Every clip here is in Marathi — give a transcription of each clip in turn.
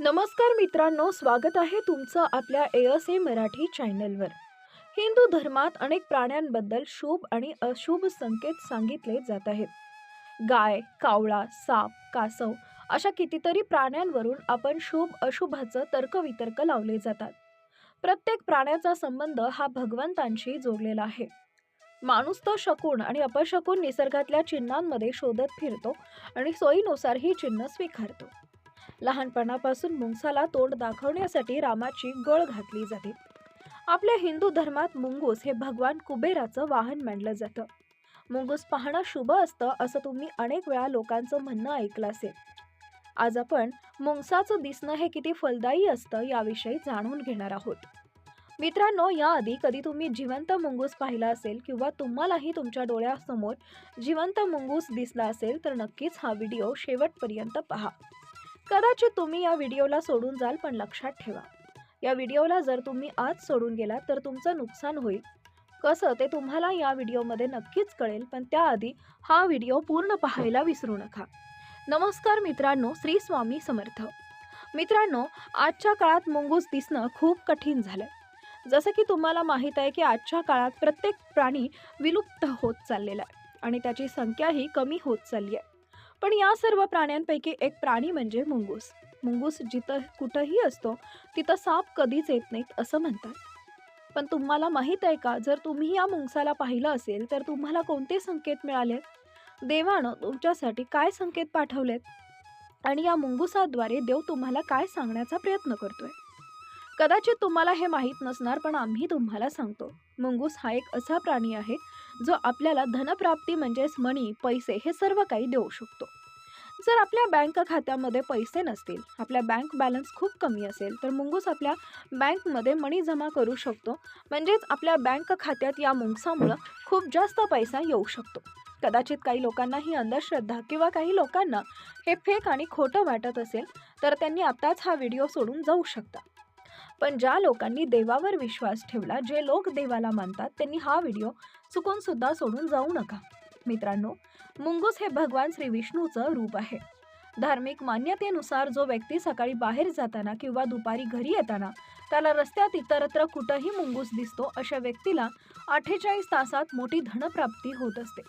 नमस्कार मित्रांनो, स्वागत आहे तुमचं आपल्या ए मराठी चॅनलवर. हिंदू धर्मात अनेक प्राण्यांबद्दल शुभ आणि अशुभ संकेत सांगितले जात आहेत. गाय, कावळा, साप, कासव अशा कितीतरी प्राण्यांवरून आपण शुभ अशुभाचं तर्कवितर्क लावले जातात. प्रत्येक प्राण्याचा संबंध हा भगवंतांशी जोडलेला आहे. माणूस तर शकून आणि अपशकून निसर्गातल्या चिन्हांमध्ये शोधत फिरतो आणि सोयीनुसार ही चिन्ह स्वीकारतो. लहानपणापासून मुंगसाला तोंड दाखवण्यासाठी रामाची गळ घातली जाते. आपल्या हिंदू धर्मात मुंगूस हे भगवान कुबेराचं वाहन मानलं जातं. मुंगूस पाहणं शुभ असतं असं तुम्ही अनेक वेळा लोकांचं म्हणणं ऐकलं असेल. आज आपण मुंगसाचं दिसणं हे किती फलदायी असतं याविषयी जाणून घेणार आहोत. मित्रांनो, याआधी कधी तुम्ही जिवंत मुंगूस पाहिला असेल किंवा तुम्हालाही तुमच्या डोळ्यासमोर जिवंत मुंगूस दिसला असेल तर नक्कीच हा व्हिडिओ शेवटपर्यंत पहा. कदाचित तुम्ही या व्हिडिओला सोडून जाल, पण लक्षात ठेवा, या व्हिडिओला जर तुम्ही आज सोडून गेलात तर तुमचं नुकसान होईल. कसं ते तुम्हाला या व्हिडिओमध्ये नक्कीच कळेल, पण त्याआधी हा व्हिडिओ पूर्ण पाहायला विसरू नका. नमस्कार मित्रांनो, श्री स्वामी समर्थ. मित्रांनो, आजच्या काळात मुंगूस दिसणं खूप कठीण झालंय. जसं की तुम्हाला माहीत आहे की आजच्या काळात प्रत्येक प्राणी विलुप्त होत चाललेला आहे आणि त्याची संख्याही कमी होत चालली आहे. पण या सर्व प्राण्यांपैकी एक प्राणी म्हणजे मुंगूस. मुंगूस जिथं कुठंही असतो तिथं साप कधीच येत नाहीत असं म्हणतात. पण तुम्हाला माहीत आहे का, जर तुम्ही या मुंगसाला पाहिलं असेल तर तुम्हाला कोणते संकेत मिळाले? देवानं तुमच्यासाठी काय संकेत पाठवलेत आणि या मुंगुसाद्वारे देव तुम्हाला काय सांगण्याचा प्रयत्न करतोय? कदाचित तुम्हाला हे माहीत नसणार, पण आम्ही तुम्हाला सांगतो. मुंगूस हा एक असा प्राणी आहे जो आपल्याला धनप्राप्ती म्हणजेच मनी, पैसे हे सर्व काही देऊ शकतो. जर आपल्या बँक खात्यामध्ये पैसे नसतील, आपला बँक बॅलन्स खूप कमी असेल, तर मुंगूस आपल्या बँकमध्ये मनी जमा करू शकतो. म्हणजेच आपल्या बँक खात्यात या मुंगसामुळं खूप जास्त पैसा येऊ शकतो. कदाचित काही लोकांना ही अंधश्रद्धा किंवा काही लोकांना हे फेक आणि खोटं वाटत असेल, तर त्यांनी आताच हा व्हिडिओ सोडून जाऊ शकता. पण ज्या लोकांनी देवावर विश्वास ठेवला, जे लोक देवाला मानतात, त्यांनी हा व्हिडिओ चुकून सुद्धा सोडून जाऊ नका. मित्रांनो, मुंगूस हे भगवान श्री विष्णूचं रूप आहे. धार्मिक मान्यतेनुसार जो व्यक्ती सकाळी बाहेर जाताना किंवा दुपारी घरी येताना त्याला रस्त्यात इतरत्र कुठंही मुंगूस दिसतो, अशा व्यक्तीला 48 तासात मोठी धनप्राप्ती होत असते.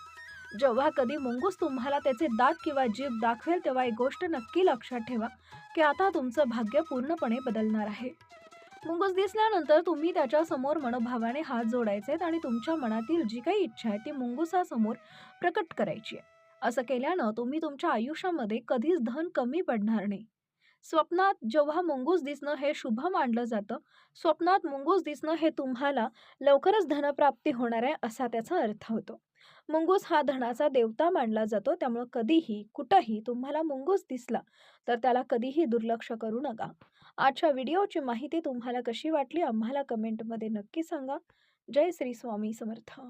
जेव्हा कधी मुंगूस तुम्हाला त्याचे दात किंवा जीभ दाखवेल, तेव्हा एक गोष्ट नक्की लक्षात ठेवा की आता तुमचं भाग्य पूर्णपणे बदलणार आहे. मुंगूस दिसल्यानंतर तुम्ही त्याच्या समोर मनोभावाने हात जोडायचे आणि तुमच्या मनातील जी काही इच्छा आहे ती मुंगुसासमोर प्रकट करायची आहे. असं केल्यानं तुम्ही तुमच्या आयुष्यामध्ये कधीच धन कमी पडणार नाही. स्वप्नात जेव्हा मुंगूस दिसणं हे शुभ मानलं जातं, स्वप्नात मुंगूस दिसणं हे तुम्हाला लवकरच धनप्राप्ती होणार आहे असा त्याचा अर्थ होतो. मुंगूस हा धनाचा देवता मानला जातो, त्यामुळे कधीही कुठंही तुम्हाला मुंगूस दिसला तर त्याला कधीही दुर्लक्ष करू नका. आजच्या व्हिडिओची माहिती तुम्हाला कशी वाटली आम्हाला कमेंटमध्ये नक्की सांगा. जय श्री स्वामी समर्थ.